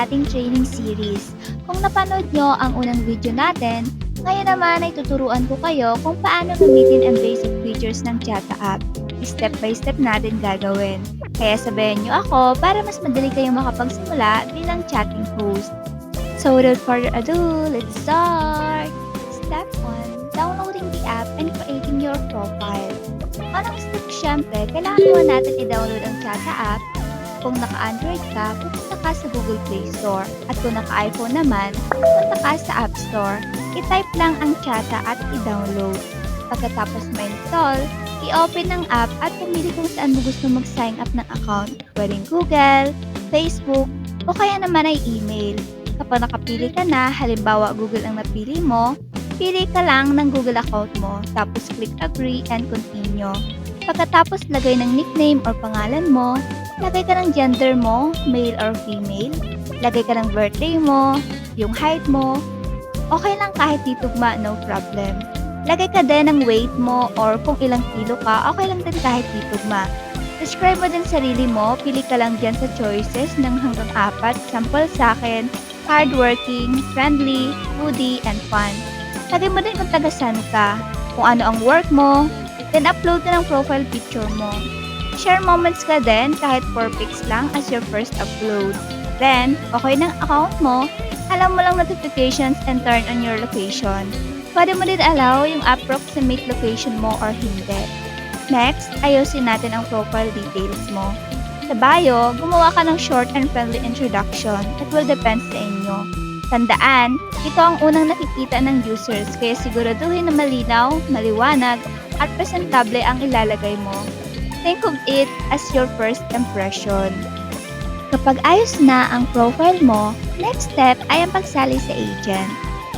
ating training series. Kung napanood nyo ang unang video natin, ngayon naman ay tuturuan ko kayo kung paano gamitin ang basic features ng Chata app. Step by step natin gagawin. Kaya sabayan nyo ako para mas madali kayong makapagsimula bilang chatting host. So without further ado, let's start! Step 1. Downloading the app and creating your profile. Unang step syempre, kailangan mo natin i-download ang Chata app. Kung naka-Android ka, pupunta ka sa Google Play Store. At kung naka-iPhone naman, pupunta ka sa App Store. I-type lang ang Chata at i-download. Pagkatapos ma-install, i-open ang app at pumili kung saan mo gusto mag-sign up ng account. Pwedeng Google, Facebook, o kaya naman ay email. Kapag nakapili ka na, halimbawa Google ang napili mo, pili ka lang ng Google account mo, tapos click agree and continue. Pagkatapos lagay ng nickname or pangalan mo, lagay ka ng gender mo, male or female, lagay ka ng birthday mo, yung height mo, okay lang kahit titugma, no problem. Lagay ka din ng weight mo or kung ilang kilo ka, okay lang din kahit titugma. Describe mo din sarili mo, pili ka lang dyan sa choices ng hanggang 4, sample sa akin, hardworking, friendly, foodie, and fun. Lagay mo din kung taga saan ka, kung ano ang work mo, then upload na ng profile picture mo. Share moments ka din kahit 4 pics lang as your first upload. Then, okay ng account mo, alam mo lang notifications and turn on your location. Pwede mo din allow yung approximate location mo or hindi. Next, ayusin natin ang profile details mo. Sa bio, gumawa ka ng short and friendly introduction. It will depend sa inyo. Tandaan, ito ang unang nakikita ng users kaya siguraduhin na malinaw, maliwanag, at presentable ang ilalagay mo. Think of it as your first impression. Kapag ayos na ang profile mo, next step ay ang pagsali sa agent.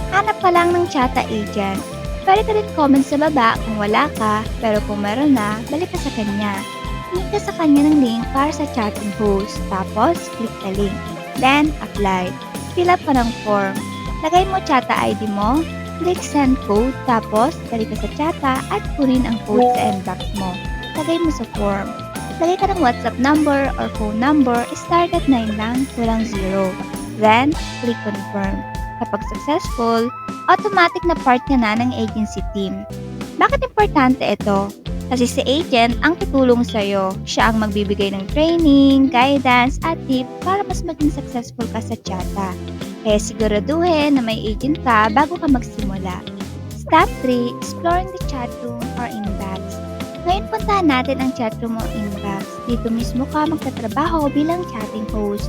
Hanap ka lang ng Chata agent. Pwede ka rin comment sa baba kung wala ka, pero kung meron na, balik ka sa kanya. Click ka sa kanya ng link para sa chatting host, tapos click the link. Then, apply. Fill up ka ng form. Lagay mo Chata ID mo, click send code, tapos balik ka sa Chata at kunin ang code sa inbox mo. Lagay mo sa form. Lagay ka ng WhatsApp number or phone number, start at 9 lang, walang 0. Then, click confirm. Kapag successful, automatic na part ka na ng agency team. Bakit importante ito? Kasi si agent ang tutulong sa'yo. Siya ang magbibigay ng training, guidance, at tip para mas maging successful ka sa Chata. Kaya siguraduhin na may agent ka bago ka magsimula. Step 3. Exploring the chat room or inbox. Ngayon puntahan natin ang chatroom o inbox. Dito mismo ka magtatrabaho bilang chatting host.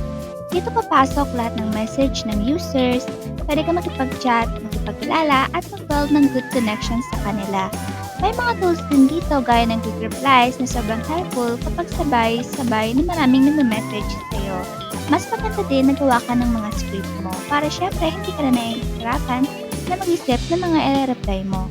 Dito papasok lahat ng message ng users, pwede ka makipag-chat, makipagkilala, at mag-build ng good connections sa kanila. May mga tools din dito gaya ng quick replies na sobrang helpful kapag sabay-sabay na maraming nag-message sa'yo. Mas maganda din na gawa ka ng mga script mo para syempre hindi ka na nahihirapan na mag-isip ng mga i-reply mo.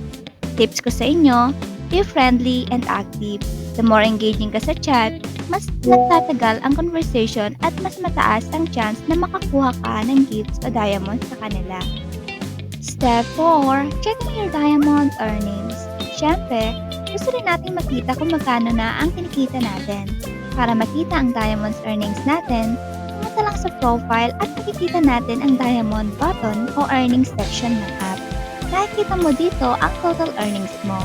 Tips ko sa inyo, be friendly and active. The more engaging ka sa chat, mas nagtatagal ang conversation at mas mataas ang chance na makakuha ka ng gifts o diamonds sa kanila. Step 4. Checking your diamond earnings. Siyempre, gusto rin natin makita kung magkano na ang kinikita natin. Para makita ang diamonds earnings natin, pumunta lang sa profile at makikita natin ang diamond button o earnings section ng app. Nakikita mo dito ang total earnings mo.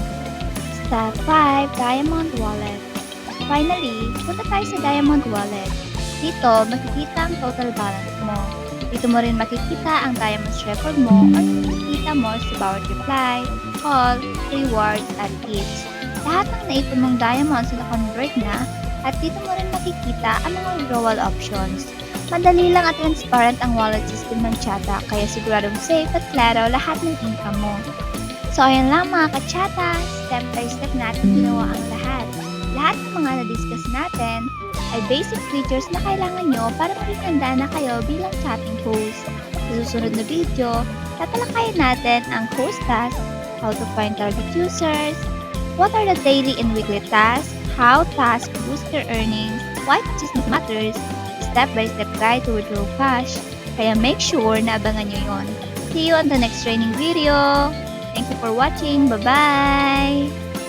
Step 5. Diamond Wallet. Finally, punta tayo sa Diamond Wallet. Dito, makikita ang total balance mo. Dito mo rin makikita ang diamonds record mo or makikita mo sa bawat reply, call, rewards, at tips. Lahat ng naipon mong diamonds na convert na at dito mo rin makikita ang mga withdrawal options. Madali lang at transparent ang wallet system ng Chata kaya siguradong safe at klaro lahat ng income mo. So ayan lang mga ka-Chata, step by step natin ginawa ang lahat. Lahat ng mga na-discuss natin ay basic features na kailangan nyo para maging handa na kayo bilang chatting host. Sa susunod na video, tatalakayin natin ang host tasks, how to find target users, what are the daily and weekly tasks, how tasks boost your earnings, why business matters, step-by-step guide to withdraw cash. Kaya make sure na abangan nyo yon. See you on the next training video. Thank you for watching. Bye-bye!